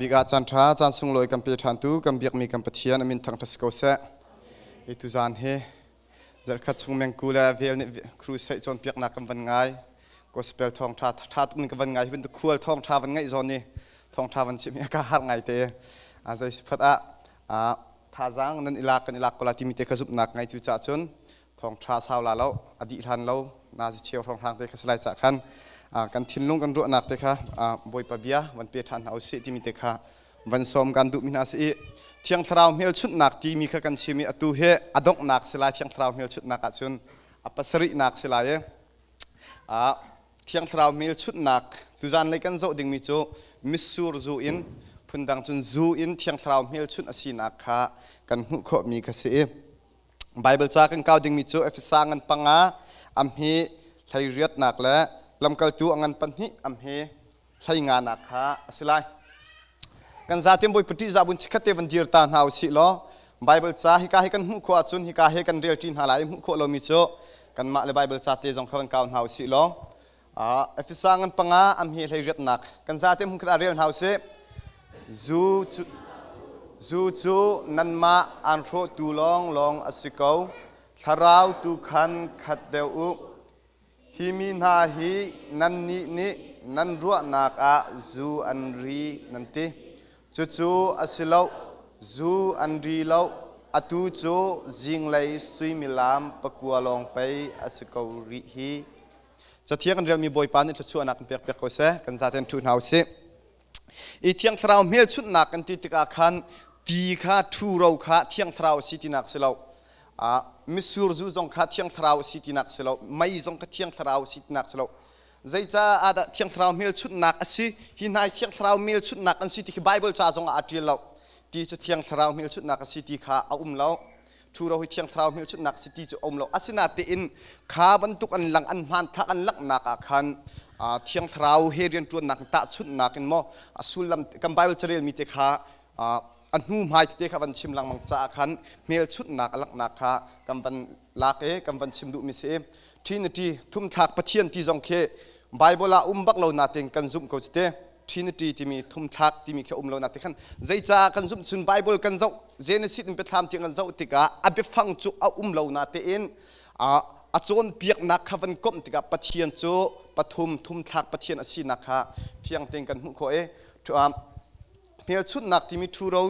บิกาจันทราจันทร์สุงลอยกัมเปียชันตุกัมเบียกมีกัมปะเทียนมินทังทัสโกเซอิตุจานเฮจัดขัดสุงเมงกูเลเวลนิครูเซจอนเปียกนักกัมวันไงก็สเปลทองทาตุนกัมวันไงเป็นตัวควลทองทาวันไงจอนนี่ทองทาวันชิมีกาหารไงเตะอาศัยสิพัดท่าจังนั่นอิลักกลาติมิเตขจุบนักไงจุจ่าจนทองทาสาวลาเราอดีตทันเรานาจิเชียวทองทางเตะขสลายจากขันกันทิ้งลงกันรัวนักเตะค่ะบอยปะเบียวันเปียทันเอาสิที่มีเตะค่ะวันสมกันดุมินาสีเที่ยงทราวเมลชุดนักที่มีขกันชิมีอตุเฮอดกนักสลายเที่ยงทราวเมลชุดนักจนปัสรินักสลายเที่ยงทราวเมลชุดนักตุจานเลยกันโจดิ่งมิโจมิสซูร์จูอินพุ่นดังจนจูอินเที่ยงทราวเมลชุดอสีนักค่ะกันหุขมีขสีไบเบิลจากกันก้าวดิ่งมิโจเอฟซังกันปังอาอัมฮีไทยเรียดนักและลำกัลตูอังปันฮิอัมเฮไทยงานนักฮะสิไลกันซาเทียมบอยปฏิจาบุญชิคเทวันเดียร์ตานหาวสิล้อไบเบิลจ้าฮิกาเฮกันมุขอจุนฮิกาเฮกันเรียลจีนหาลายมุขโลมิโจกันมาเลยไบเบิลจ้าเตจงเขาวันก้าวหาวสิล้อเอฟซังกันปังอาอัมเฮไทยเรียดนักกันซาเทียมมุขตาเรียลหาวสิจูนันมาอันโรตูลองอสิกาวทาราวตูขันขัดเดวฮิมินาฮินันนี่นันรัวนักจูอันรีนันติจูอสิลาวจูอันรีลาวอตูจูจิงไลสุยมิลามปะกัวลองไปอสิกาวรีฮีจะเที่ยงกันเรียมีบอยปานิทชัวนักเปียกโคเซกันจะเต็มทุนเฮาสิอีเที่ยงทราวเมลชุดนักกันติดกับขันตีข้าทูเราข้าเที่ยงทราวสิตินักสิลาวมิสูร์จูจงขัดเที่ยงทราวสิตินักสโลไม่จงขัดเที่ยงทราวสิตินักสโลใจจ้าอาดเที่ยงทราวเมลชุดนักสิหินายเที่ยงทราวเมลชุดนักอันสิที่ไบเบิลจ้าจงอาทิลเราที่จะเที่ยงทราวเมลชุดนักสิที่ข้าเอาเราทูเราเที่ยงทราวเมลชุดนักสิที่จะเราอาศินาเตอินข้าบรรทุกอันหลังอันมันทักอันลักนักอาคันเที่ยงทราวเฮเรียนตัวนักตาชุดนักอินโมสุลลัมกัมไบเบิลจะเรียนมีเตข้าอันหูหมายที่เด็กวันชิมลังมังจ้าขันเมลชุดนักลักนักค่ะกำวันลากกำวันชิมดุมิเสที่นาทีทุ่มทักปะเทียนที่จงเคไบเบิลบักเรานาเต็งกันซุ่มเขาจะเตที่นาทีที่มีทุ่มทักที่มีแค่เรานาเต็งขันใจจ้ากันซุ่มสุนไบเบิลกันเจ้าเจเนซิสเป็นทำที่กันเจ้าติกาอับฟังจูเรานาเต็นอาจวนเปียกนักขวันก้มติกาปะเทียนจูปะทุ่มทักปะเทียนอสีนักค่ะเพียงเต็งกันหุโคเมลชุดนักที่มีทูเรา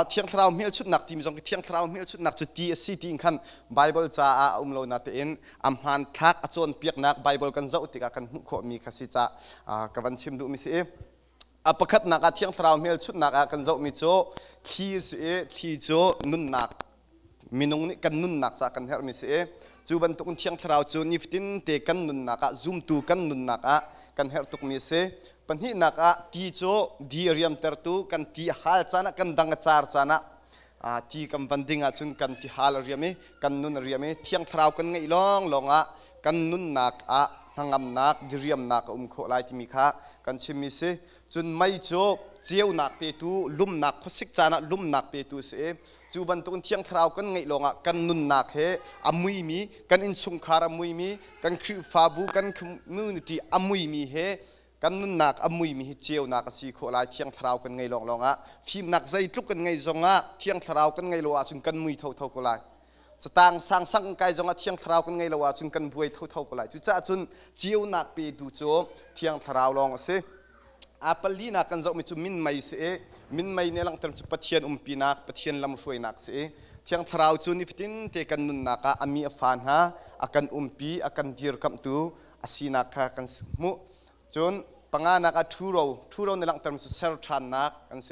เที่ยงทราวเมลชุดนักที่มีจงเที่ยงทราวเมลชุดนักจุดที่สิที่ขันไบเบิลจ้าเรานาเตนอัมฮันทักจวนเปียกนักไบเบิลกันเจ้าติกากันหุขมีขสิจ้ากวันชิมดูมิเสประคัดนักเที่ยงทราวเมลชุดนักกันเจ้ามิโจที่โจนุนนักมินงนี่กันนุนนักจากกันเฮอร์มิเสจูบันตุกเที่ยงทราวจูนิฟตินเตกันนุนนักซูมตูกันนุนนักกันเฮอร์ตุกมิเสปัญหานักที่โจดีเรียมเตอร์ตูกันที่ฮัลจานะกันดังจาร์จานะที่กันวันดิ่งจุนกันที่ฮัลเรียมกันนุนเรียมเที่ยงทราวกันไงลองกันนุนนักทางอำนักดีเรียมนักโคลายที่มีค่ากันชิมิเสจุนไม่โจเจียวนักเปตูลุ่มนักขสิกจานะลุ่มนักเปตูเสจูบันตุกเที่ยงทราวกันไงลงกันนุนนักเฮอมุยมีกันอินสุงคารามุยมีกันคริฟาบูกันคอมมูนิตี้อมุยมีเฮกันนุนนักอมุยมีเจียวนักสีโคลายเที่ยงทราวกันไงลงฟิมนักใจทุกกันไงจงเที่ยงทราวกันไงลงจุนกันมุยเท่าโคลายสตางสังไกจงเที่ยงทราวกันไงลงจุนกันบวยเท่าโคลายจุจ้าจุนเจียวนักไปดูโจเที่ยงทราวลงเสปลีนักกันจงมีจุมินไม่เสมินไม่เนี่ยหลังจากจุปะเทียนปีนักปะเทียนลำช่วยนักเสเที่ยงทราวจุนิฟตินเตกันนุนนักอามีฟันฮะอากันปีอากันดีร์กัมตูอาศีนักกันมุจุนปังานักทูเราในหลังจากจุเซอร์ชันนักกันเส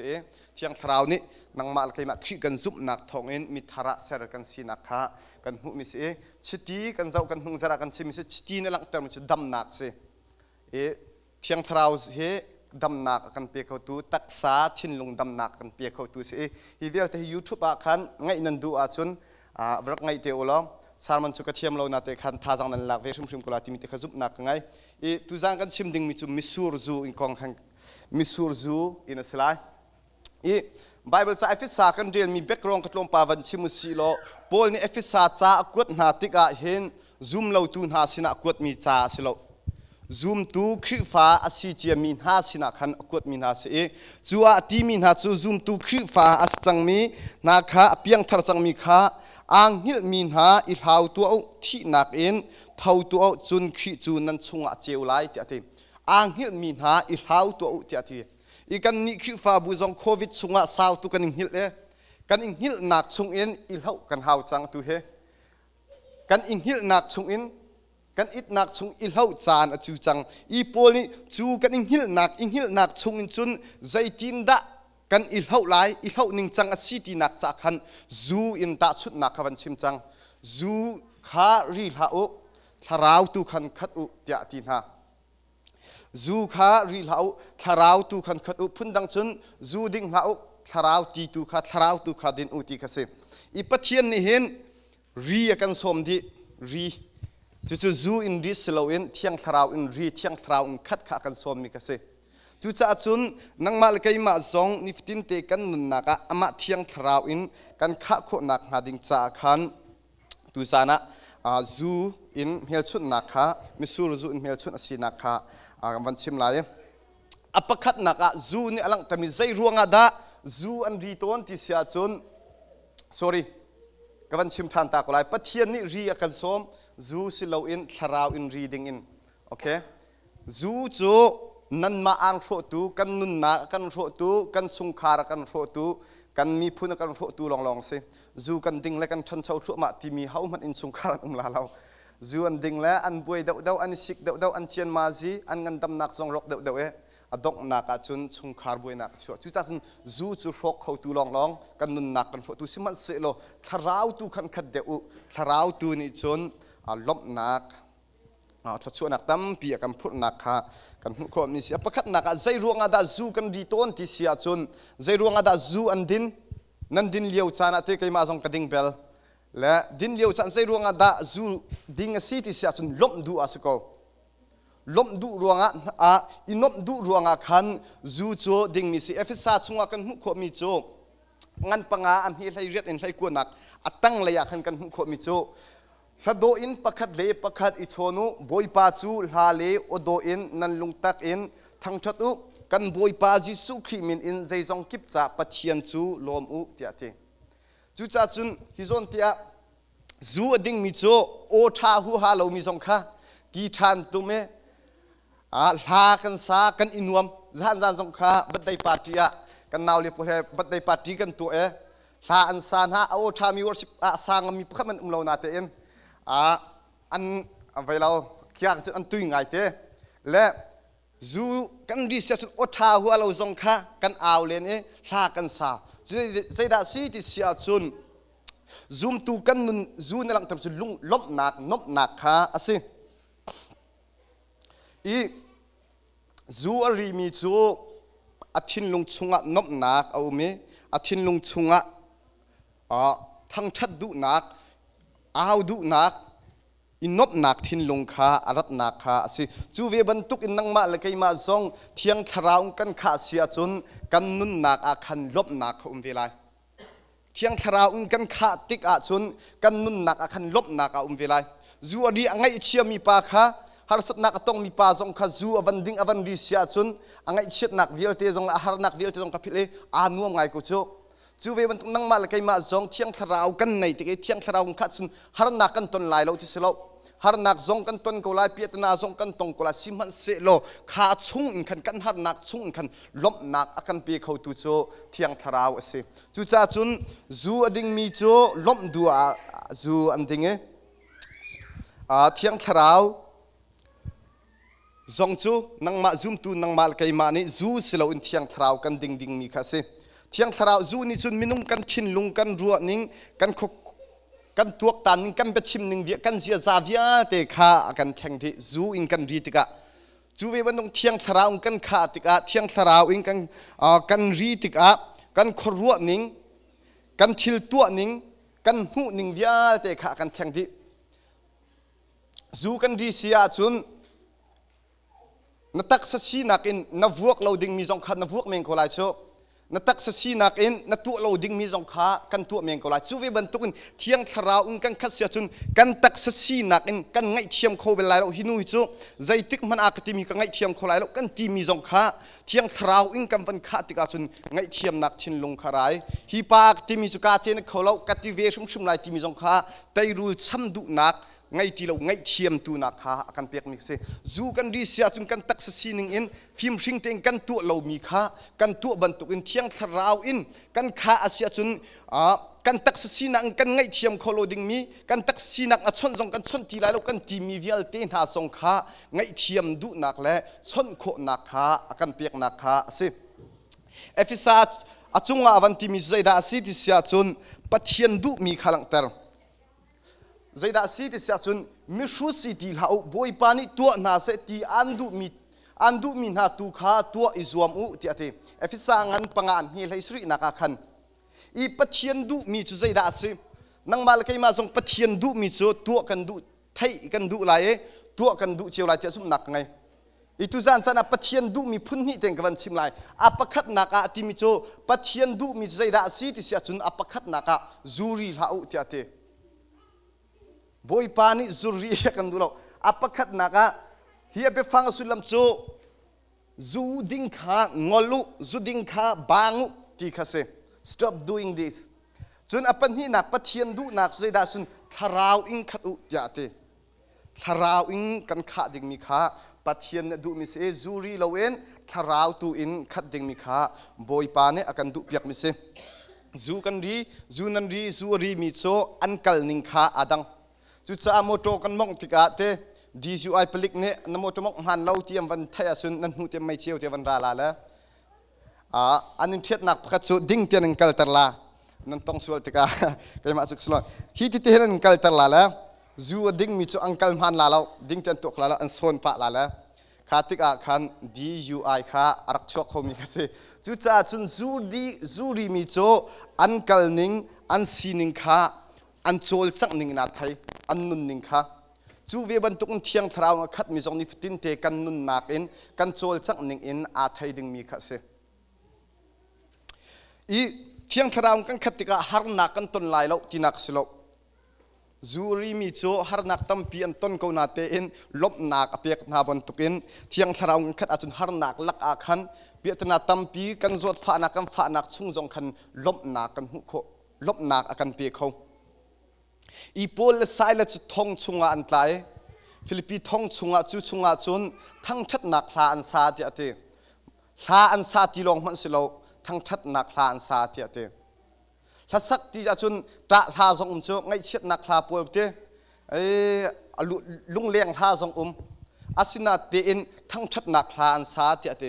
เที่ยงทราวนี้นังมาลกัยมาขี้กันซุปนักทองเอ็นมิทาระเซอร์กันสีนักฮะกันหุมิเสชิตีกันเจ้ากันหุงจระกันเสมิเสชิตีในหลังจากจุดำนักเสเที่ยงทราวเฮดำนักกันเปียกตูตักษาชินลงดำนักกันเปียกตูเสียฮีเวลที่ยูทูบคันไงนันดูอาจุนรักไงเตอลสารมันสุขเทียมเรานาเตคันท่าจังนั้นหลักเวชชุมกุลาติมิเตขจุบนักไงตุจังกันชิมดิ่งมิจุมิสูร์จูอินกองขังมิสูร์จูอินสลายไบเบิลจะเอฟิสากันเรียนมีแบ็กกราวด์กัดลงปาวันชิมุสีโลโพลนี่เอฟิสาจ้าอกุดนาติกาเห็นซูมเราตูนหาสินะอกุดมีจ้าสิโล zoom tu khri fa asi chia min ha sina khan akut min ha se chuwa ti min ha chu zoom tu khri fa as changmi na kha piang thar changmi kha ang hil min ha I hlau tu au thi nak in thau tu au chun khri chu nan chunga cheu lai ti ati ang hil min ha I hlau tu au ti ati I kan ni khri fa bu jong covid chunga saw tu kan hil e kan hil nak chung in I hlau kan hau chang tu he kan hil nak chung in kan it nak chung I hlau chan a chu chang I pol ni chu kan hil nak chung in chun zaitin da kan I hlau lai I hlau ning chang a city nak cha khan zu in ta chut nak khawan chim chang zu kha ri hlau Thlarau tu khan khat u tia tin ha zu kha ri hlau Thlarau tu khan khat u phundang chun zu ding hlau Thlarau ti tu kha din u ti kha se I pathian ni hen ri akan som di ri chu zu in ri selo in thiang Thlarau in ri thiang Thlarau in khat kha kan som mi ka se chu cha chun nangmal kai ma zong ni 15 te kan nun naka ama thiang Thlarau in kan kha kho nak ha ding cha khan tu sana zu in Hmelchunhnak kha Mitsur zu in Hmelchunhnak kha van chim lai apakhat naka zu ni alang tami zai ruanga da zu an ri ton ti sia chun sorry kavan chim than ta ko lai pathian ni ri akan som zu silo in Thlarau in reading in okay zu chu nan ma ang tho tu kan nun na kan tho tu kan chung khar kan tho tu kan mi phun kan tho tu long long se zu kan ding le kan than chau tho ma ti mi hau man in chung khar la law zu an ding le an boi dau an sik dau an chian ma ji an ngan dam nak jong rok dau e adok nak a chun chung khar boi nak chu cha chun zu chu rok khau tu long long kan nun nak kan tho tu siman se lo Thlarau tu khan khat deu Thlarau tu ni chun lom nak chu nak tam pi kan phut nak kha kan hu kho mi sia pakhat nak zai ruanga da zu kan ri ton ti sia chun zai ruanga da zu an din nan din lieu chana te kai ma jong kading bel le din lieu chan zai ruanga da zu ding a si ti sia chun lom du asako lom du ruanga inop du ruanga khan zu cho ding mi si efisa chunga kan hu kho mi cho ngan panga an hi lai riat in lai ku nak atang leya khan kan hu kho mi cho hado in pakhat le pakhat I chonu boipa chu hla le odo in nan lungtak in thang that u kan boipa Jisu Kri min in zaizong kip cha pathian chu lom u tia the chu cha chun hi zon tia zu ading mi cho o tha hu ha lo mi zong kha ki than tu me hla kan sa kan inuam zan zong kha badai party a kan naw le po he badai party kan tu e hla an san ha o tha mi worship sang mi pakhat man lo na te in an availao kya an tui ngai te le zu kan ri sia chu otha hu alo zong kha kan aw len e hla kan sa zai da si ti sia chun zoom tu kan nun zu na lang tam chu lung lop nak nop nak kha ase I zu ari mi chu athin lung chunga nop nak au me athin lung chunga thang that du nak aw du nak inop nak thin lung kha arat nak kha asi chu ve ban tuk in nang ma la kai ma zong thiang Thlarau kan kha sia chun kan nun nak a khan lop nak khum ve lai thiang Thlarau kan kha tik a chun kan nun nak a khan lop nak a ve lai zu adi angai chia mi pa kha har sat nak atong mi pa zong kha zu avan ding avan ri sia chun angai chet nak vil te zong la har nak vil te zong ka phile a nuam ngai ko chu chu ve ban nang ma la kai ma zong thiang Thlarau kan nei te ke thiang Thlarau kha chun har nak kan ton lai lo ti selo har nak zong kan ton ko lai pietna zong kan tong ko la simhan se lo kha chung in kan har nak chung in kan lom nak akan pe khau tu cho thiang Thlarau ase chu cha chun zu ading mi cho lom du a zu an ding e thiang Thlarau zong chu nang ma zoom tu nang mal kai ma ni zu selo in thiang Thlarau kan ding mi kha se thiang Thlarau zu ni chun minung kan thin lung kan ruwa ning kan khok kan tuak tan ning kan bechim ning via kan zia zavia te kha kan thang thi zu in kan ri tika chu ve ban dong thiang Thlarau kan kha tika thiang Thlarau in kan ri tika kan khorwa ning kan thil tua ning kan hu ning via te kha kan thang thi zu kan ri sia chun na tak sa si nakin na vuak loading mi zong khat na vuak meng ko lai cho นัตักษสีนักอินนัตัวเราดิ้งมีจงขากันตัวเมียงก็ลายจูวิบันตุกินเทียงทราวอินกันขัดเสียจนกันตักษสีนักอินกันไงเทียมโคเวลาเราหินุยจูใจติกมันอากติมีกันไงเทียมโคลายเรากันตีมีจงขาเทียงทราวอินกันวันขาติกาจนไงเทียมนักชินลงขารายฮีปากติมีจุกาเจนเขาเรากัติเวชุมลายติมีจงขาไตรูลซ้ำดุนักไงที่เราไงเทียมตัวนักขากันเปียกมิกเซจูกันดีเสียจนกันตักษสีนึงอินฟิมชิงเต็งกันตัวเรามีขากันตัวบรรทุกอินเทียงทราวอินกันขาอาเสียจนกันตักสีนักกันไงเทียมโคโลดิ้งมีกันตักสีนักชนจงกันชนทีไรแล้วกันทีมีวิลเตนหาสงขาไงเทียมดุนักและชนโคนักขากันเปียกนักขาสิเอฟิซาจุงอาวันที่มีใจดาสีที่เสียจนปัจเจียนดุมีขลังเตอร์ใจดาสีที่เสียจนมิชุสิที่เราบอยปานิตัวนาเสตีอันดุมีนาตุขาตัวอิจวมอุที่อาทิเอฟิซางันปังอันนี่เลยสรินักขันอีปัจเจียนดุมีจุใจดาสีนังมาลกัยมาจงปัจเจียนดุมีจุตัวกันดุไทยกันดุไรตัวกันดุเจียวไรเจ้าสมนักไงitu zan pathian du mi phun ni teng kawan chimlai apakhat naka ti mi cho pathian du mi zaida si ti sia chun apakhat naka zuri lau ti ate boy pani zuri kan du lo apakhat naka hi be fang sulam cho zu ding kha ngolu zu ding kha bangu ti khase stop doing this chun apan hi nak pathian du nak zaida sun tharau ing khat u ti ate tharau ing kan kha ding mi khaปัจเจียนดูมิเสจูรีลาเวนทาราวตูอินขัดดิ่งมิขาบอยปาเนอากันดูเปียกมิเสจูกันรีจูนันรีจูรีมิโซอันกัลนิงขาอาดังจุดสามโมโตกันมองติกาเตดีจูไอพลิกเนนโมโตมองหันเล่าเทียมวันไทยสุนนันหูเทียมไม่เชียวเทียมวันราลาแล้วอันนี้เทียดนักพัดจูดิ่งเทียนกัลตร์ลานั่นต้องสวดติกาไปมาสุกสลอนฮีติเทียนกัลตร์ลาแล้วจูดิ่งมิโซอังกัลมันลาเราดิ่งเทียนตุกลาเราอันโซนปะลาแล้วขาติกาขันดียูไอขารักชกเขามีกันสิจุดจ้าจุนจูรีมิโซอันกัลนิงอันซีนิงขาอันโจลจักนิงนาไทยอันนุนนิงขาจูเวบันตุกเทียงทราวขัดมิจงนิฟตินเตกันนุนนักอินกันโจลจักนิงอินอาไทยดึงมีกันสิอีเทียงทราวกันขัดติกาฮาร์นักกันต้นลายเราที่นักสิโลจูรีมิโซฮาร์นักตั้มปีอันต้นกูนาเตอินลบนักอเปียกนาบันตุกินเทียงทราวกันขัดอาจุนฮาร์นักลักอาคันเปียตนาตั้มปีกันจวดฝานักกันฝานักชุ่งจงคันลบนักกันหุโคลบนักอากันเปียเขาอีโพลสายละจุดทองชุงอันไลฟิลิปปีทองชุงจูชุงจุนทั้งชัดนักลาอันซาเจเตลาอันซาติลงมันสิโลทั้งชัดนักลาอันซาเจเตถ้าสักที่จะจุนตะลาทรงโจไงเช็ดนักลาปวดเตลุงเลี้ยงลาทรงอาศินาเตอินทั้งชัดนักลาอันซาเจเต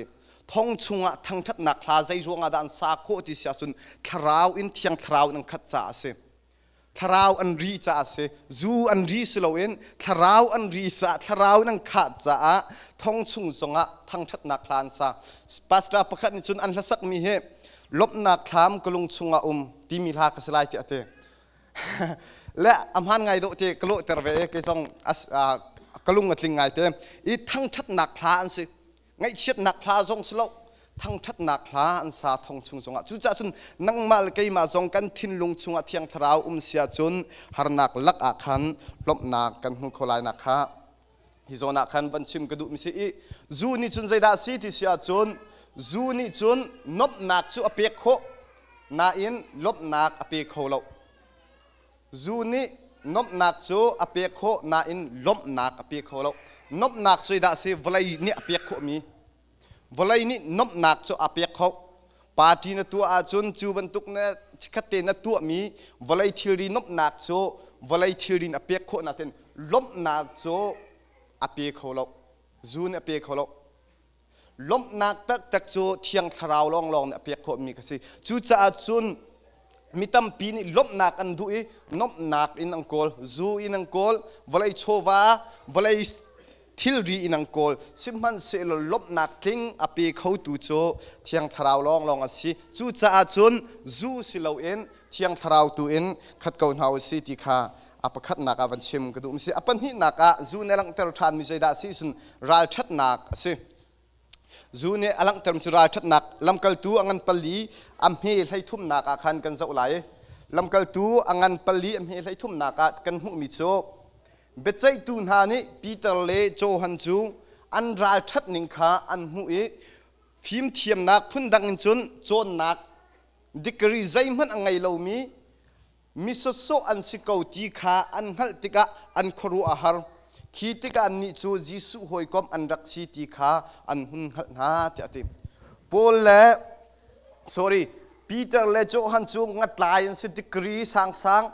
ทองชุงทั้งชัดนักลาใจรวงอาดันซาโคติเสียจุนทราวอินเทียงทราวนังขัดจ่าเสทราวอันรีจ่าเสจูอันรีสโลเอนทราวอันรีจ่าทราวนังขัดจ่าทองชุงจงทั้งชัดนักลาอันซาปัสตราประคัดนิจุนอันละสักมีเหลบนักขามกลุงชุงที่มีลากสลายเตะและอำหันไงโดเตะกลุเตอร์เวกส่งกลุงกัดลิงไงเตะอีทั้งชัดนักพลานสิไงเช็ดนักพลาจงสโลทั้งชัดนักพลาอันซาทองชุงจงจุดจุนนังมาลเกยมาจงกันทินลุงชุงเทียงทราวเสียจุนฮาร์นักลักอาคันลบนักกันหุโคลายนักขาฮิโซนักขันบันชิมกระดูมิสิจูนี่จุนใจดาสีที่เสียจุนจูนี่จุนนบนักจูอเปียกโคนาอินลบนักอเปียกโคเราจูนี่นบนักจูอเปียกโคนาอินลบนักอเปียกโคเรานบนักจูดาสีวลัยนี่อเปียกโคมีวลัยนี่นบนักจูอเปียกโคปาร์ตีนตัวอาจุนจูบรรทุกเนี่ยขัดเตนตัวมีวลัยทีรีนบนักจูวลัยทีรีนอเปียกโคนาเตนลบนักจูอเปียกโคเราจูนี่อเปียกโคเราลมนักตักจูเทียงทราวลองเนี่ยเปียกโคมีกันสิจูจะจุนมีตั้มปีนี่ลมนักอันดุยนบนักอินังโกลจูอินังโกลวลัยโชวาวลัยทิลรีอินังโกลสิมันเสลลมนักคิงอเปียกเขาตูโจเทียงทราวลองอันสิจูจะจุนจูสิเลวเอ็นเทียงทราวตูเอ็นขัดเกาหนาวสิติคาอปขัดนักวันชิมกระดูมสิอปันหินักจูในหลังเตอร์ทานมีใจดาสิสุนรัลชัดนักสิ จูเนอลังเติมจุราชัดหนักลำกัลตูอังันปลีอัมเฮให้ทุ่มหนักอาคารกันเจ้าไหลลำกัลตูอังันปลีอัมเฮให้ทุ่มหนักกันหุมิโซเบใจตูนหานิปีเตอร์เลโจฮันจูอันราชัดนิงขาอันหุยฟิมเทียมนักพุ่นดังจุนโจนนักดิกรีใจมันอังไงเรามีสดโซอันสิเกาตีขาอันฮัลติกะอันครูอาหารขีติกะอันนิจูจิสุหอยกอมอันรักสีตีขาอันหุนฮัลนาเตติโปลเลปีเตอร์เลโจฮันจูงัดลายอันสิดิกรีสัง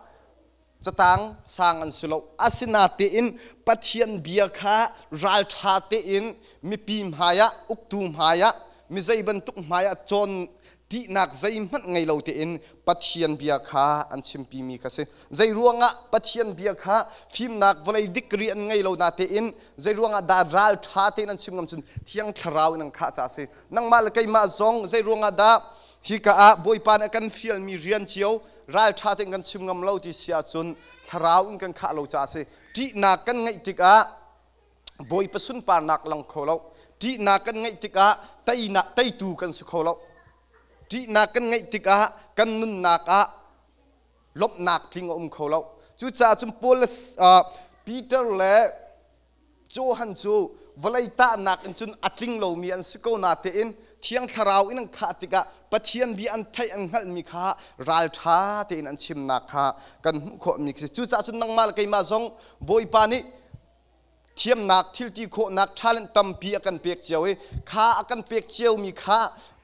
จะตังสร้างอันสุโลอาศินาเตอินปัจเจียนเบียขาราลชาเตอินมีปีมหายะอุกตูมหายะมีใจบรรทุกหายะจนที่นักใจมันไงเราเตอินปัจเจียนเบียขาอันชิมปีมีกษัยใจรวงะปัจเจียนเบียขาฟิมนักวลัยดิกรีอันไงเรานาเตอินใจรวงะดาราลชาเตอินอันชิมกำจุนเที่ยงทราวนังข้าจ้าเสนังมาลกัยมาซองใจรวงะดาฮิกาบอยปานกันฟิลมีเรียนเชียวรายชาติกันชิมงำเล่าที่เสียจนทราวกันข้าเราจ้าเสที่นักกันไงติกาบอยประสุนปานักลังโคเราที่นักกันไงติกาไตตูกันสุโคเราที่นักกันไงติกากันนุนนักลบนักทิ้งโคเราจู่จ้าจุมโพลปีเตอร์เล่โจฮันจูวลัยตานักอันจุนอัดลิงเรามีอันสโกนาเตอินเที่ยงทราวอินังขาติกะปัจเจียนบีอันไทยอันหัลมีขาราลชาเตอินอันชิมนักขากันขอมีจู่จ้าจุนนังมาลกัยมาซองบอยปานิเทียมนักทิลตีโคนักทาเลนตัมปีอากันเปียกเจียวขาอากันเปียกเจียวมีขา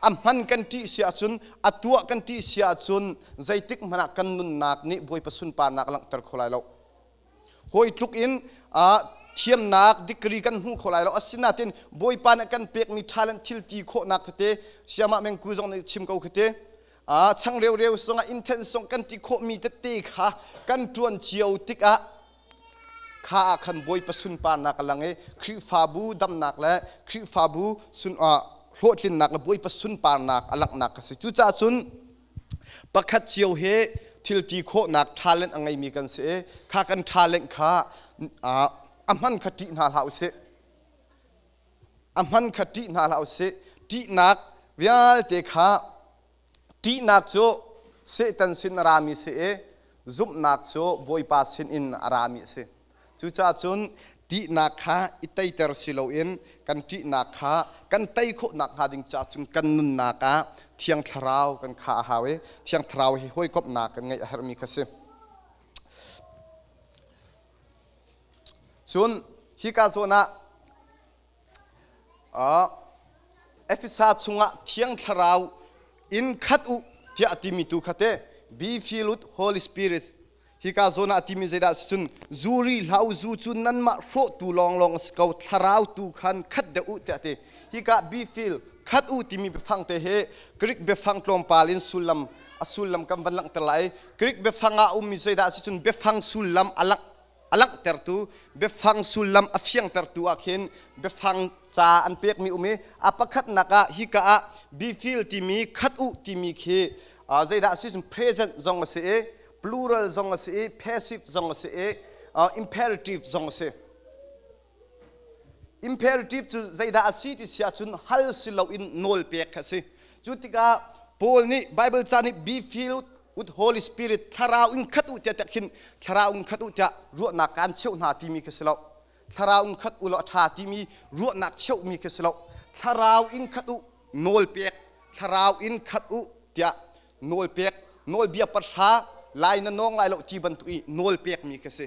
อัมหันกันที่เสียจุนอัตัวกันที่เสียจุนใจติกมันกันนุนนักนี่บอยประสุนปานักลังตรโคไลเราหอยทุกอินเทียมนักดิกรีกันหูโคไลเราอสินาตินบอยปานกันเปียกมีทาเลนทิลตีโคนักเตะเสียมาเมงกูจงในชิมเกาเตะช่างเร็วๆส่งอินเทนส่งกันที่โคมีเตะค่ะกันจวนเจียวติกข้าขันบอยประสุนปานนักลังคริฟาบูดำนักและคริฟาบูสุนโหดลินนักและบอยประสุนปานนักอลักนักสิจุจ้าสุนประคัดเจียวเฮทิลตีโคนักทาเลนอังไงมีกันเสข้ากันทาเลนข้าอัมฮันขตินาลาวเสอัมฮันขตินาลาวเสตีนักวิอาลเตข้าตีนักโจเสตันสินรามิเสซุบนักโจบอยปาสินอินอารามิเสจู่จ้าจุนตีนักข้าอิตัยเตอร์สิโลอินกันตีนักข้ากันไตโคนักหาดิงจ้าจุนกันนุนนักเที่ยงทราวกันข้าหาเวเที่ยงทราวให้ห้อยกบนักกันไงฮาร์มิกเสส่วนฮิกาโซนะเอฟิซาซุงะเที่ยงทราวอินขัดอุที่อติมิตุขัดbe filled with Holy Spiritฮิกาโซนะอติมิเจดาสุนจูรีลาวจูจุนนั้นมาโรตูลองสกาวทราวตูขันขัดเดอุเตะฮิกา be filled ขัดอุติมีเบฟังเตะกริกเบฟังกลมปาลินสุลัมสุลัมกำบันลังตะไลกริกเบฟังอามิเจดาสุนเบฟังสุลัมalang tertu befang sulam afyang tertu akin befang cha an pek mi umi apakhat naka hika be feel timi khatu timi khe zaida si present zong se plural zong se passive zong se imperative zong se imperative chu zaida asi ti sia chun hal silo in nol pek khase chutika pol ni bible chani be filled with Holy Spirit Thlarau in khatu tia takin Thlarau in khatu tia ruat nak kan cheu na ti mi keselo Thlarau in khat ulo tha ti mi ruat nak cheu mi keselo Thlarau in khatu nol pek Thlarau in khatu tia nol pek nol bia pasha lai na nong lai lo ti ban tu i nol pek mi kese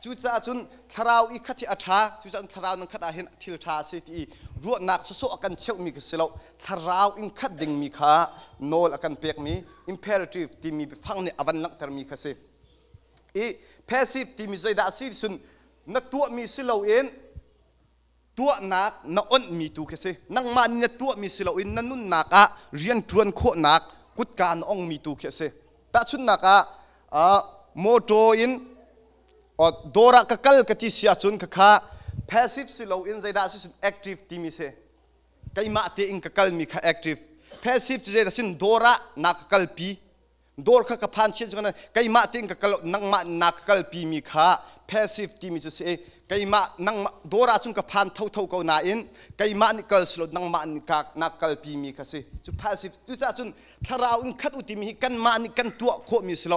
chu cha chun Thlarau i khati atha chu cha Thlarau nang khata hen thil tha se ti ruat nak so akan cheu mi keselo Thlarau in khat ding mi kha nol akan pek mi imperative ti mi phang ne avan lang tar mi khase e passive ti mi zaida si sun na tu mi silo en tu nak na on mi tu khase nang ma ni tu mi silo in nanun nak a rian tuan kho nak kut kan ong mi tu khase ta chun nak a moto in or dora kakal kati sia chun kha passive silo in zaida si sun active ti mi se kai ma te in kakal mi kha active passive je da sin dora nak kalpi ดอร์ข้ากระพานเช่นกันไก่มาติงกับนังมานักกลปีมีขาเพสซีฟที่มีจะเสียไก่มานังดอราจุนกับพานเท่าๆกันนาอินไก่มานี่กลสลดนังมานี่กากนักกลปีมีค่ะสิจุเพสซีฟจุจ้าจุนทาราวอินขัดอุติมีกันมานี่กันตัวโคมีสโล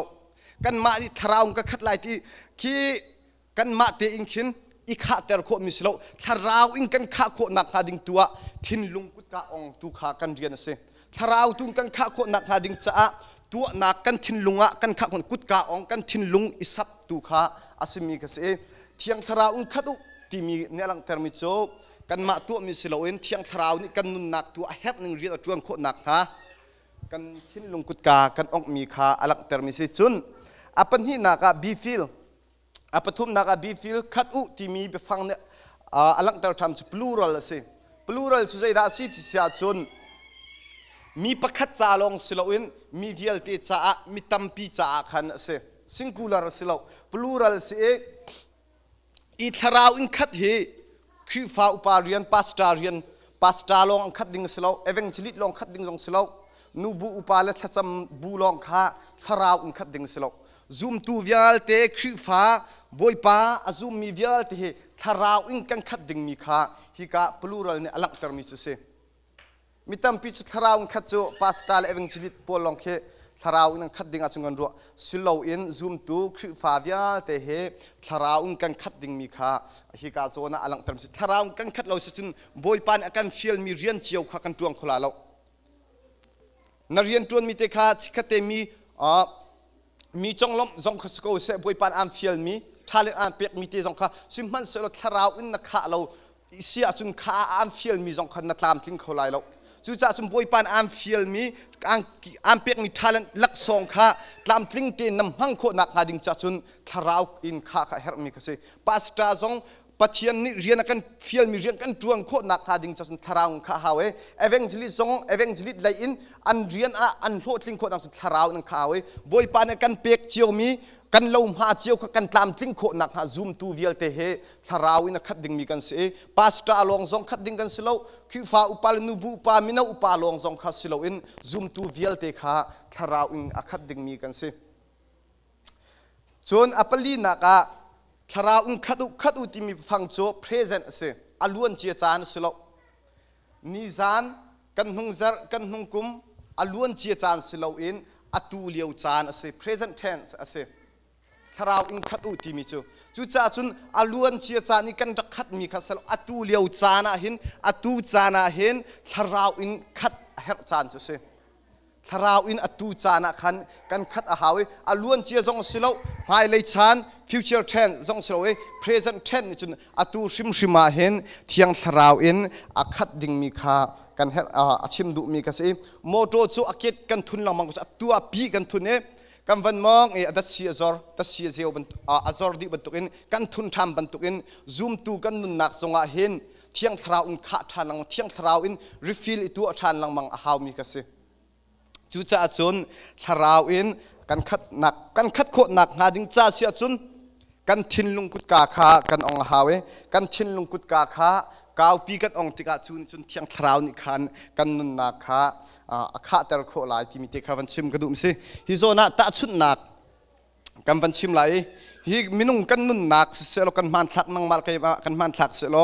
กันมานี่ทาราวก็ขัดลายที่ขี้กันมาเตอิงขินอีขาเตอร์โคมิสโลทาราวอิงกันข้าโคนักหาดิงตัวทินลุงกุดกาองตุขากันเรียนเสทาราวตุงกันข้าโคนักหาดิงจ้าตัวนักกันทินลุงะกันข้าคนกุดกาองกันทินลุงอิสับตุขาอาศัยมีกษเทียงทาราวอิงขัดอุที่มีเนลังเทอร์มิโซกันมาตัวมิสโลเอ็นเทียงทาราวนี่กันนุนนักตัวเฮ็ดหนึ่งเรียนจวนโคนักฮะกันทินลุงกุดกากันองมีขาอลังเทอร์มิเซจุนอาปัญหินักบีฟิลอาปทุมนักบีฟิลขัดอุที่มีไปฟังเนี่ยอลังเตอร์ทำจะพลูรัลสิพลูรัลสุดใจได้สิที่เสียจนมีประคัดจาลงสิลวินมีเวียลเตจ่ามีตัมปีจ่าขันสิซิงคูลาร์สิลวพลูรัลสิอีทาราวอินขัดเฮคือฟ้าอุปาเรียนพาสตาเรียนพาสตาลงขัดดิ่งสิลวเอเวนจิลิตลงขัดดิ่งลงสิลวนูบูอุปาเลทัศมบูลงข้าทาราวอินขัดดิ่งสิลวซูมตูเวียลเตคือฟ้าบอยป้าซูมมีเวียลเตทาราวอิงกันขัดดิ่งมีข้าฮิกาพลูรัลเนี่ยอลักเตอร์มิจุเซมิตามพิจทาราวอิงขัดโจพาสตาลเอเวนจิลิตปอลองเคทาราวอิงขัดดิ่งอาจุงันรัวสิลาวอินซูมตูคือฟ้าเวียลเตทาราวอิงกันขัดดิ่งมีข้าฮิกาโซน่าอลักเตอร์มิจุทาราวอิงกันขัดเราสิจุนบอยป้าเนี่ยกันฟิลมีเรียนเจียวข้ากันจวงขลาเรานักเรียนจวนมีเตข้าชิคเตมีจงล้มจงขสโกเสบวยปานอัมฟิลมีทาเลอันเปียกมีเตจงข้าซิมมันเสลทาราวอินนักข้าเราเสียจุนข้าอัมฟิลมีจงข้านักลามทิ้งเขาไล่เราจุดจ่าจุนบวยปานอัมฟิลมีอัมเปียกมีทาเลนลักซองข้าลามทิ้งเตนำหังโคนักหาดิงจ่าจุนทาราวอินข้าข้าเฮร์มีกษปาสตาจงปัจเจียนนี่เรียนกันฟิลมีเรียนกันจวงโคนักหาดิงจ่าจุนทาราวข้าหาเวเอเวนจิลิจงเอเวนจิลิไลอินอันเรียนอันโหดทิ้งโคนักจุนทาราวนักข้าเวบวยปานกันเปียกเจียวมีกันลมหาเจียวกันตามทิ้งโคนักหาซูมตูเวียลเตเฮทาราวอินขัดดิ่งมีกันเสพาสตาลองจงขัดดิ่งกันสิโลคือฟ้าอุปาลนูบูอุปามินาอุปาลองจงขัดสิโลอินซูมตูเวียลเตข้าทาราวอินขัดดิ่งมีกันเสจนอัปลีนักทาราวอินขัดอุที่มีฟังโจ present เสอล้วนเจียจานสิโลนิจานกันหงซาร์กันหงกุมอล้วนเจียจานสิโลอินอตูเลียวจานเส present tense เสทาราวอินขัดอุที่มีจูจ่าจุนอล้วนเชียจานี่กันรักขัดมีขัดสลอตูเลียวจานาหินอตูจานาหินทาราวอินขัดเฮรจานจุเสทาราวอินอตูจานาขันกันขัดอาหาวิอล้วนเชียจงสิโลหายเลยชาน future tense จงสิโลเว present tense นี่จุนอตูชิมมาหินเทียงทาราวอินอาขัดดิ่งมีขากันเฮอาชิมดุมีกันสิโมโตจูอากิดกันทุนลังมังกุตัวปีกันทุนเนกันวันมองดัชเซียจอร์ดัชเซียเจียวบันอาจอร์ดิบันตุกินกันทุนทำบันตุกินซูมตูกันนุนนักสงอาเห็นเที่ยงทราวอินขาทานลังเที่ยงทราวอินรีฟิลตัวทานลังมังอาหาวมีกันสิจูจ่าจุนทราวอินกันขัดหนักกันขัดโคหนักหาดิงจ่าเสียจุนกันทินลุงกุดกาขากันองอาหาวกันทินลุงกุดกาขากาวปีกันองติกาจุนเที่ยงทราวนิคันกันนุนนักขาข้าแต่ละคนหลายที่มีเทควันชิมกระดุมสิฮิโซน่าตาชุดหนักกันวันชิมหลายฮิมินุงกันนุนหนักเสลกันมันทักนังมาลกันมันทักเสล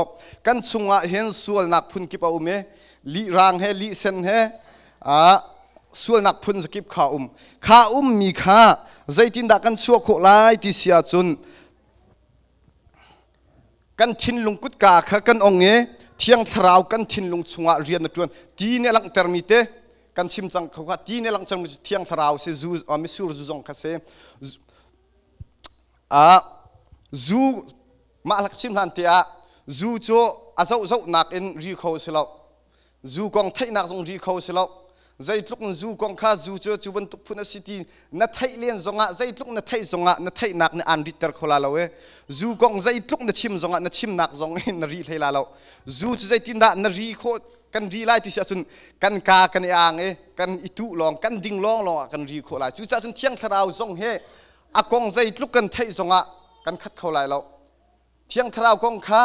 กันสุงะเห็นส่วนหนักพุ่นกิบเอาเมลีรางเฮลีเซนเฮส่วนหนักพุ่นสกิบข้ามีข้าใจตินดักกันชัวโคหลายที่เสียจุนกันทินลุงกุดกาขกันองเงเที่ยงทราวกันทินลุงสุงะเรียนนัดจวนดีเนี่ยหลังเตอร์มิเตกันชิมจังเขาว่าที่เนี่ยหลังจากเที่ยงทราวเซจูมิสูร์จูจงคาเซจูมาหลักชิมทันเตียจูโจอาเจ้านักอินรีเขาเสลาจูกองไทยนักจงรีเขาเสลาใจทุกจูกองข้าจูโจจูบันทุกพุนสิตีนัทไทยเลียนจงะใจทุกนัทไทยจงะนัทไทยนักในอันริตเตอร์เขาลาเราจูกองใจทุกนัทชิมจงะนัทชิมนักจงอินนรีให้ลาเราจูใจตินดานรีโคกันรีไลที่เสียจนกันกากันอ่างกันอิตุลองกันดิ่งลองกันรีโคลายจู่จ้าจนเที่ยงทราวจงเฮอากงใจลุกกันไทยจงะกันคัดเขาลายเราเที่ยงทราวกงข้า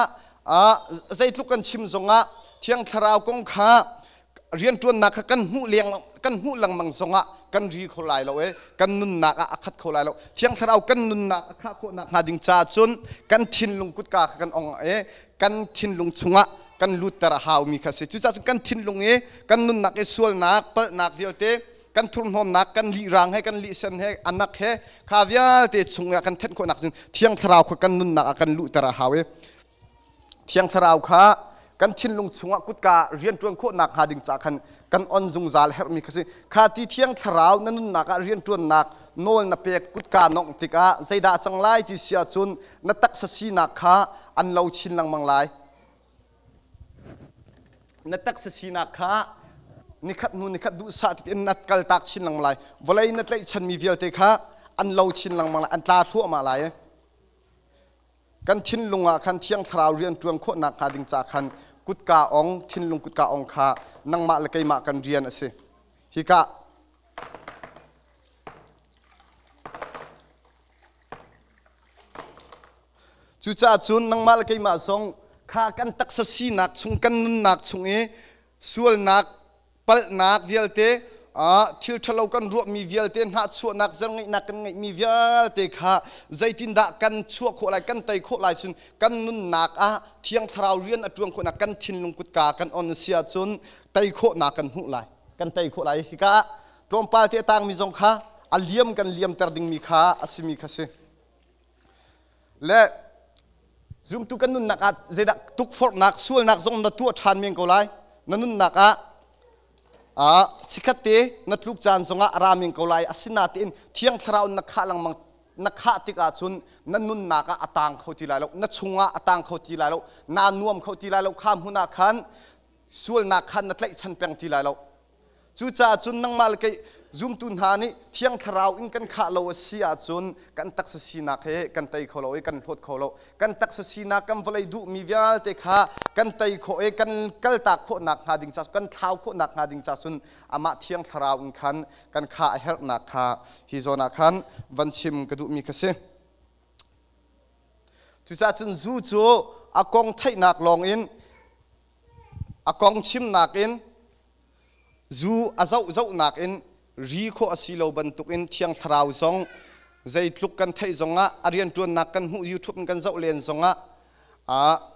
ใจลุกกันชิมจงะเที่ยงทราวกงข้าเรียนตัวนักกันหูเลี้ยงกันหูหลังมังจงะ กันรีเขาไล่เรากันนุนนักขัดเขาไล่เราเที่ยงเรากันนุนนักข้าโคนักหาดิ่งจ่าจุนกันทินลุงกุดกากันองกันทินลุงชงะกันลุตระหาวมีข้าศึกจุจ่าจุนกันทินลุงกันนุนนักส่วนนักเปิดนักเดียวเตกันทุนหอมนักกันลีรังให้กันลีเซนให้อันนักให้ข้าวิาเตชงกันเทนคนนักจุนเที่ยงเรากันนุนนักกันลุตระหาวเที่ยงเราข้ากันทินลุงชงะกุดกาเรียนจวนโคนักหาดิ่งจ่ากันอ่อนจุงจาลเฮรมีข้าศึกข้าที่เที่ยงเรานั่นนุนนักเรียนจวนนักโนลนับเปกกุดกานองติกาใจด่าจังไลที่เสียจุนนัตักษสีนักข้าอันเราชินลังมังไลนัตักษสีนักข้านิคัดนูนิคัดดูสัตย์นัดกัลตักชินลังมังไลวลัยนัดไลฉันมีเวียลเตข้าอันเราชินลังมังไลอันตาทั่วมาไลกันทินลุงคันเที่ยงเราเรียนจวนโคนักหาดิ่งจากคันกุดกาองทินลุงกุดกาองข้านังมาละไกมากันเรียนสิฮิกะจุจ่าจุนนังมาลกัยมาส่งข้ากันตักษสีนักชงกันนุนนักชงส่วนนักปลนักเวียลเตทิลทะเลกันรวมมีเวียลเตหาส่วนนักจังไงนักกันไงมีเวียลเตข้าใจตินดากันชั่วโคลายกันไตโคลายสุนกันนุนนักเที่ยงทราวเรียนอดวงคนนักกันทินลงกุดกากันออนเสียจุนไตโคนักกันหุลายกันไตโคลายฮิกะตรงปาเตตังมีจงข้าอัลเลียมกันเลียมตรดิงมีข้าอสิมีข้าเสและzoom tu kan nun nakat zeda tuk for nak sul nak zong na tu than meng ko lai nanun naka chikate na tluk chan zonga araming ko lai asina tin thiang thrau nakha lang mang nakha tika chun nanun naka atang khoti lai lo na chunga atang khoti lai lo na nuam khoti lai lo kham huna khan sul nak khan na tlai chan peng ti lai lo chu cha chun nang mal ke zoom tun hani thiang thrau in kan kha lo sia chun kan taksa sina khe kan tai kholo kan hlot kholo kan taksa sina kam volai du mi vial te kha kan tai kho kan kal ta kho nak ha ding cha kan thau kho nak ha ding cha chun ama thiang thrau in khan kan kha her nak kha hi zona khan van chim ka du mi ka se tu cha chun zu chu akong thai nak long in akong chim nak in zu azau zau nak in ri kho asilo bantuk in thiang thrau zong zai tluk kan thai zonga arian tuan nak kan hu youtube kan zau len zonga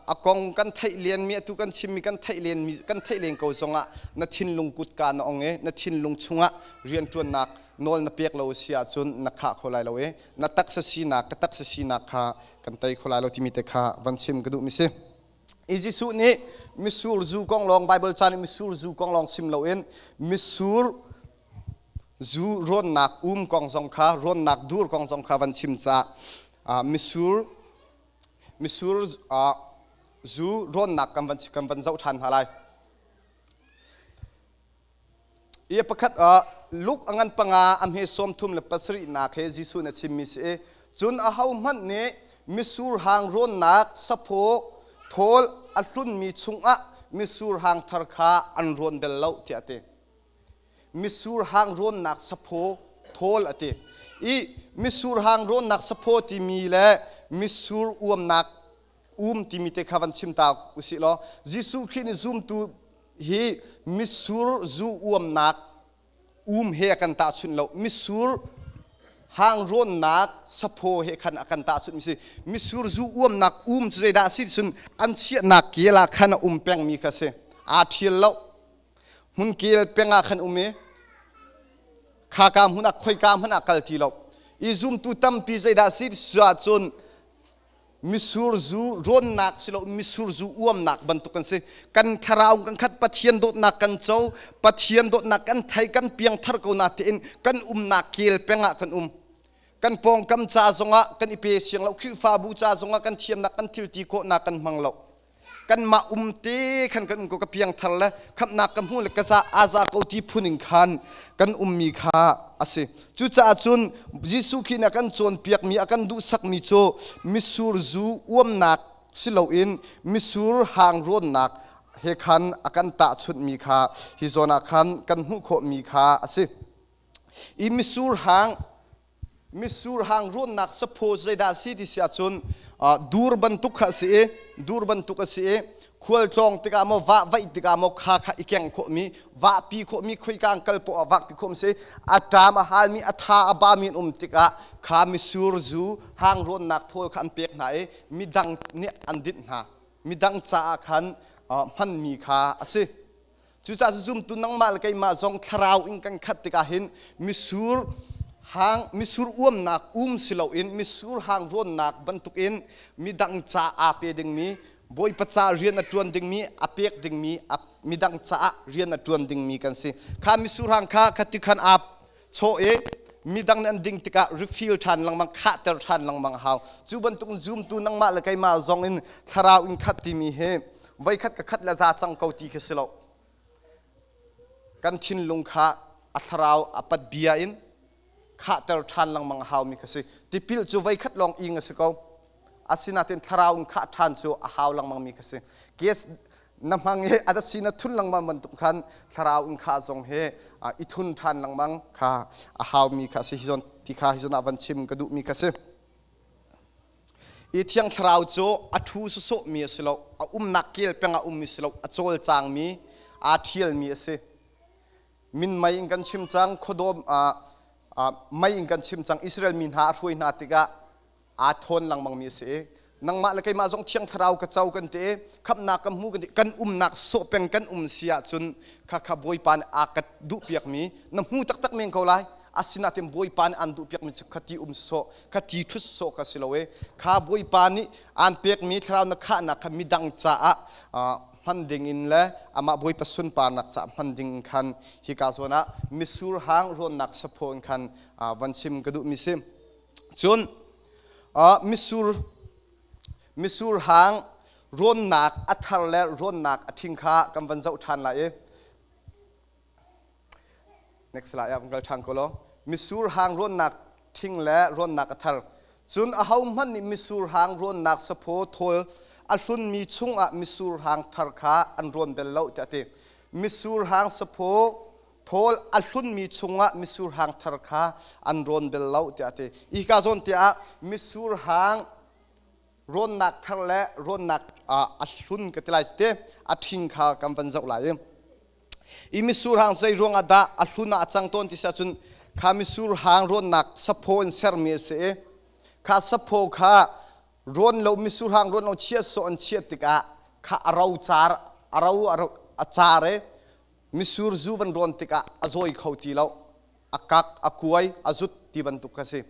akong kan thai len mi tu kan chim mi kan thai len mi kan thai len ko zonga na thin lung kut ka na ong na thin lung chunga rian tuan nak nol na pek lo sia chun na kha kholai lo na tak sa si nak tak sa si nak kha kan tai kholai lo timite kha van chim gadu mi se ijisu ni Mitsur zu kong long bible chan Mitsur zu kong long sim lo in Mitsur zu ron nak kong zong kha ron nak dur kong zong kha van chim cha Mitsur zu ron nak kam van zau than halai ia pakhat luk angan panga am he som thum le pasri na khe jisu na chim mi se chun a hau man ne Mitsur hang ron nak sapho thol atlun mi chunga Mitsur hang thar kha an ron bel lau ti ate Mitsur hang ron nak sapho thol ate I Mitsur hang ron nak sapho ti mi le Mitsur nak ti mi te khavan chim ta usi lo jisu khin zoom tu hi Mitsur zu nak he kan ta chun lo Mitsur hang ron nak sapho he khan akan ta chun mi se Mitsur zu nak chre da si sun an chia nak kela khan peng mi kha se a thil lo hun kel penga khan ume kha kam huna khoi kam hana kal ti lo I zoom tu tam pi zai da si sa chun Mitsur zu ron nak silo Mitsur zu nak bantukan se kan tharau kan khat pathian dot nak kan chau pathian dot nak kan thai kan piang thar ko na te in kan nak kel penga kan kan pong kam cha zonga kan ipe siang lo khri fa bu cha zonga kan thiam nak kan thil ti ko na kan mang lo kan ma te khan kan ko ka piang thar la khap nak kam hu le ka sa aza ko ti phuning khan kan mi kha ase chu cha chun jisu khina kan chon piak mi akan du sak mi cho Mitsur zu nak silo in Mitsur hang ron nak he khan akan ta chut mi kha hi zona khan kan hu kho mi kha ase I Mitsur hang ron nak suppose da si di sia chun dur bantuk kha se ควลตรงติกามวะไว้ติกามขาขาอีกอย่างขมีวะปีขมีคุยกันกัลปอวักปีขมเสอัตรามาหามีอัฐาอบามินติกาขามิสูรจูหางรอนนักโทขันเปียกไหนมีดังเนี่ยอันดินหามีดังจ่าขันมันมีขาสิจุจ่าจุมตุนังมาลกัยมาจงทราวอิงกันขัดติกาหินมิสูรหางมิสูรนักสิลาอินมิสูรหางรอนนักบรรทุกอินมีดังจ่าอาเปดิงมีบอยปัจจาเรียนจวนดิงมีอเปียกดิงมีดังจ่าเรียนจวนดิงมีกันสิข้ามิสูรหางข้าขัดติขันอาบโชเอมีดังนั้นดิ่งติกะรีฟิลทันลังมังขาเตอร์ทันลังมังหาวจูบันตุงซูมตูนังมาละไกมาจงอินทราวอินขัดติมีเฮไว้ขัดกับขัดละจาจังเกาตีกสิโลกันทินลุงขาอัทราวอปัดเบียอินขาเตอร์ทันลังมังหาวมีกสิติพิลจูไว้ขัดลองอิงสิเกาอาศินาตินทราวอินขาทันจูอาหาวลังมังมีกสิเกสน้ำมังเฮอาจสินาทุนลังมังมันตุกันทราวอินขาจงเฮอิทุนทันลังมังขาอาหาวมีกสิฮิจอนที่ขาฮิจอนอวันชิมกระดูมีกสิอีเทียงทราวโจอัทูสุโสมีสิโลนักเกลเป็นมิสิโลโจลจางมีอาเทียลมีสิมินไม่อิงกันชิมจังขดมไม่อิงกันชิมจังอิสราเอลมินหาช่วยนาติกะอาทนลังมังมีสินังมาละไกมาจงเทียงทราวกระเจ้ากันเตะขับนักกำหูกันเตะกันนักโซเป็นกันเสียจนข้าบอยปานอากัดดุเปียกมีน้ำหูตักเมงเขาไลอาศินาเต็มบอยปานอันดุเปียกมีขัดที่โซขัดที่ทุสโซกัสิโลเวข้าบอยปานนี้อันเปียกมีทราวนักข้านักมีดังจ่ามันดิ่งอินและอามาบอยปัสสุนปานักจ่ามันดิ่งคันฮิกาโซนะมิสูรหางรอนนักสะโพนคันวันชิมกระดูมิซิมจนมิสูรหางรอนนักอัฐและรอนนักอธิงข้ากำวันเจ้าทันละnext slide ผมก็ทางก็แล้วมิสูรหางรอนนักทิ้งและรอนนักอัฐจนอาหาวมันนี่มิสูรหางรอนนักสะโพทอลอัลฟุนมีชุ่งมิสูรหางทารขาอันรอนเบลเล่าแต่เตมิสูรหางสะโพทอลอัลฟุนมีชุ่งมิสูรหางทารขาอันรอนเบลเล่าแต่เตอีกาจนเตะมิสูรหางรอนนักทารและรอนนักอัลฟุนก็ติไลเตอธิงข้ากำวันเจ้าหลายอีมิสูรหางใจรวงอดาอัลฟุนอาจังต้นที่จะจนข้ามิสูรหางรอนนักสะโพนเซอร์เมียเสข้าสะโพข้ารอนเรามิสูรหางรอนเราเชียสอนเชียติกะข้าเราจาร์อาจาร์มิสูรจูวันรอนติกะอจอยเขาตีเราอากักอาคุยอาจุดที่บรรทุกสิ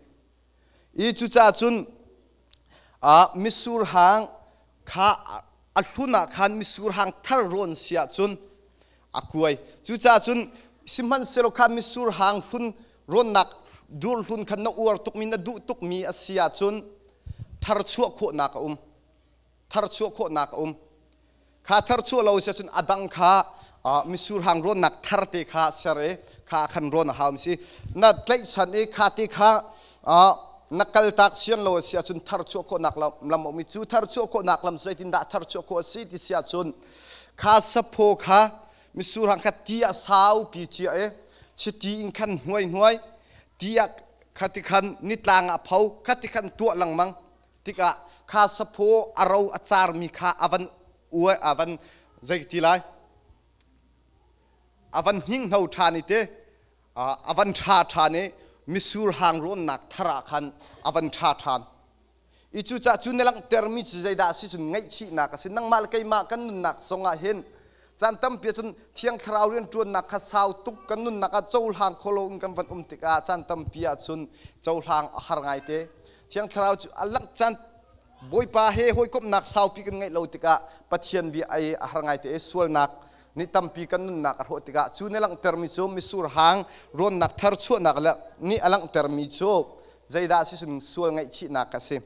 อีจุจ่าจุนมิสูรหางข้าอัลฟุนักขันมิสูรหางทารรอนเสียจุนอาคุยจุจ่าจุนสิมันเสโลข้ามิสูรหางฟุนรอนนักดูลฟุนขันนอวร์ตุกมินดูตุกมีอาเซียจุนทารชั่วโคนักทารชั่วโคนักข้าทารชั่วเราเสียจนอดังข้ามิสูรหางรอนนักทารเตข้าเสเรข้าขันรอนหามสินัดไลชันข้าติข้านักกัลตักเสียนเราเสียจนทารชั่วโคนักลำมิจูทารชั่วโคนักลำใจตินดาทารชั่วโคสิติเสียจนข้าสะโพข้ามิสูรหางข้าตีอาสาวปีเจียชิตีอินขันหน่วยตีอาข้าติขันนิตลางอเผาข้าติขันตัวหลังมังติกะข้าสะโพอเราอาจารย์มีข้าอวันอวยอวันใจตีไลอวันหิ้งเฮาทานิเตอวันชาทานิมิสูรหางรอนนักทราคันอวันชาทานอิจูจ่าจุนลังเตอร์มิจใจดาสิจุนไงชีนักสินังมาลกัยมากันนุนนักสงอาเห็นจันตั้มเปียจนเที่ยงทราวเรียนจวนนักข้าสาวตุกกันนุนนักเจ้าหางโคโลงกันวันติกาจันตั้มเปียจนเจ้าหางหารไงเตเที่ยงทราวอัลลักจันบอยป้าเฮหอยกบนักสาวปีกันไงเราติกาปัจเจียนวิไอหารไงเตสวลนักนิตัมปีกันนุนนักโหติกาจูเนลังเตอร์มิโจมิสูรหางรอนนักทารชั่วนักละนี่อลังเตอร์มิโจใจดาสิสุนสวลไงชีนักกันสิ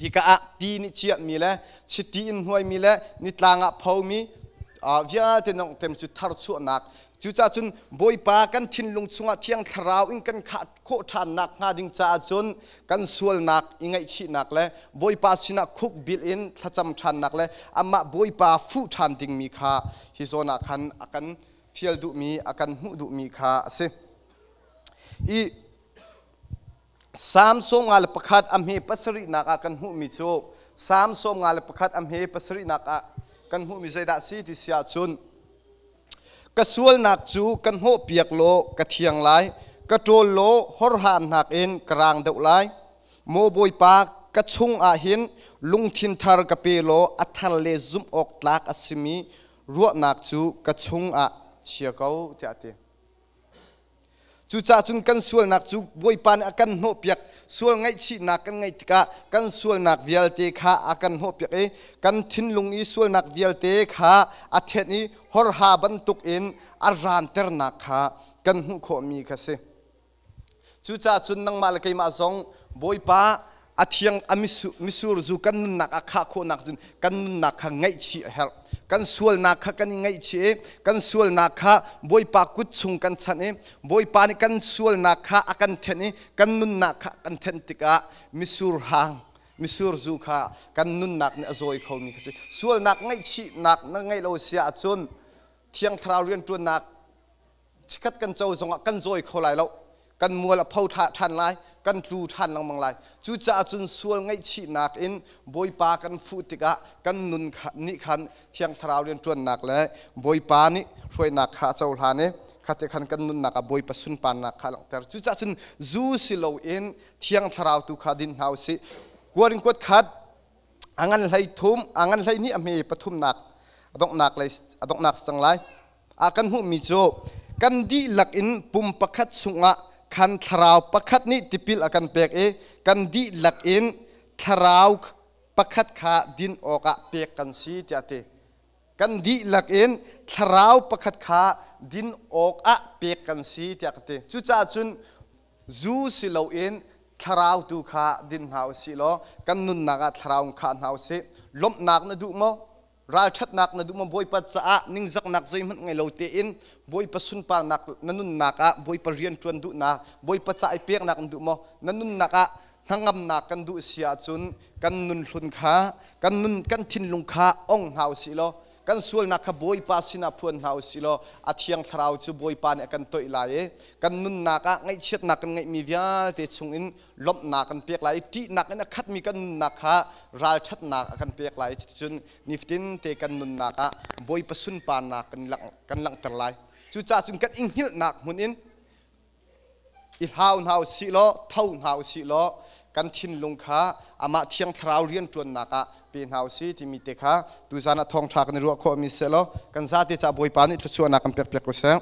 ฮิกะตีนิเชียมีละชิตีอินหวยมีละนิตลางะเผามีวิญญาณเต็มเต็มจุดทารชั่วนักจุดจ้าจุนบอยปากันทินลุงชงเทียงทราวอิงกันขาดโคทานนักงาดิงจ้าจุนกันสวลนักอิงไงชีนักเลยบอยปาสินักคุกบิลอินทัจำทันนักเลยอามาบอยปาฟูทันดิงมีขาฮิโซนักขันอากันฟิลดุมีอากันหูดุมีขาเสอีสามสงงาลประคัดอำเฮปัสรินักอากันหูมิโจสามสงงาลประคัดอำเฮปัสรินัก กันหูมิใจดาสีที่เสียจุนกระสวลนักจูกันโหเปียกโลกระเทียงไหลกระโจลโลหอรหันหักเอ็นกลางเดาไหลโมบอยปากกระชุงอาหินลุงทินทารกะเปโลอัทะเลซุมออกตากอสิมีรัวนักจูกระชุงอาเชียเกาเจติจูจ่าจุนกันสวลนักจูบอยปานอากันโหเปียกสวลไงชีนักกันไงติกากันสวลนักเวียลเตขาอากันโหเปียกกันทินลุงอีสวลนักเวียลเตขาอาเทนี้หอรหาบันตุกอินอารานเตอร์นักขากันหูโคมีคเสจูจ่าจุนนังมาลกัยมาซองบอยปาอาเทียงอามิสูรจูกันนุนนักอาคาโคนักจุนกันนุนนักขาไงชีเฮลกันสวลนักขากันไงชีกันสวลนักขาบอยปากุดชุงกันชันบอยปานี่กันสวลนักขาอากันเทนี่กันนุนนักขากันเทนติกามิสูรหางมิสูรจูขากันนุนนักเนี่ยอโอยเขามีคสิสวลนักไงชีนักนั่งไงเราเสียจุนเทียงทราวเรียนจวนนักชิดกันเจ้าจงกันโอยเขาไหลเรากันมัวละเผาทันไลกันรูทันลังมังไลจูจ่าจุนสวลไงชีนักอินบอยปากันฟูติกะกันนุนนิคันเทียงทราวเรียนจวนนักและบอยปานี่ช่วยนักข้าเจ้าทานเนี่ยข้าจะขันกันนุนนักบอยปสุนปานนักข้าหลังแต่จูจ่าจุนจูสิโลอินเทียงทราวตุขาดินเฮาสิกวริงกวดขัดอังันไหลทุ่มอังันไหลนี่อเมปทุมนักอดอกนักเลยอดอกนักสังไลอากันหูมิโจกันดีหลักอินปุ่มประคัดสุงะขันทราวประคัดนี้ติปิลอากันเปกกันดีหลักอินทราวประคัดขาดินออกะเปกกันสีเจติกันดีหลักอินทราวประคัดขาดินออกะเปกกันสีเจติจุจ่าจุนจูสิโลอินทราวตุขาดินหาวสิโลกันนุนนักทราวขาหาวสิลมนักนะดูมั้งราชัดนักนะดูมาบอยปัจจะนิ่งจักนักใจมันไงเราเตอินบอยปัจสุนปานักนันุนนักบอยปเรียนชวนดูนักบอยปัจจะไอเปียกนักดูมานันุนนักทั้งงำนักกันดูเสียจุนกันนุนลุนขากันนุนกันทินลุงขาองหาวสิโลกันส่วนนักบอยปัสินาพวนหาวสิโลอาเทียงทราวจูบอยปานกันตัวอิไลกันนุนนักไงเช็ดนักกันไงมีวิญญาณเตชงอินลบนักกันเปียกไหลที่นักนั้นคัดมีกันนักฮะราชัดนักกันเปียกไหลจุนนิฟตินเตกันนุนนักบอยปัสุนปานนักกันหลังตรไหลจู่จ้าจุนกันอิงหิลนักมุนอินอิหาวหาวสิโลเท่าหาวสิโลกันทินลงขาอามาเทียงทราวเรียนจวนนักเป็นหาวสิที่มีเตค่ะดูจานะทองทากันรัวโคมิเซโลกันซาติจะบอยปานิทุชวนักกันเปียกๆก็เสีย